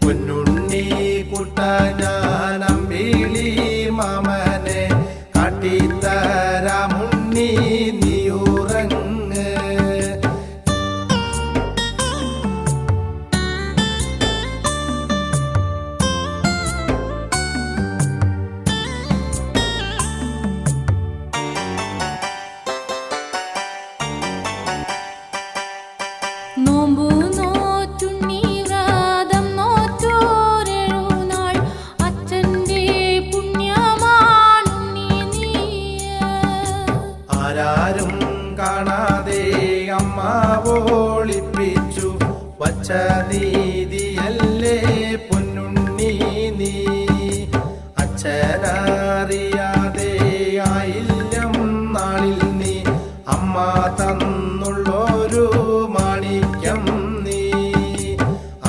പൊന്നുണ്ണി കുട്ടനാനമ്പിളി മാമനെ കാട്ടിത്തരാമുണ്ണി നീയുറങ്ങ്. നോമ്പു നോറ്റുണ്ണി വ്രതം നോറ്റോരെഴുനാൾ അച്ഛന്റെ പുണ്യമാണുണ്ണി നീ. ആരാരും കാണാതെ അമ്മ ഒളിപ്പിച്ചു വച്ച നീതിയല്ലേ പൊന്നുണ്ണി നീ. അച്ഛന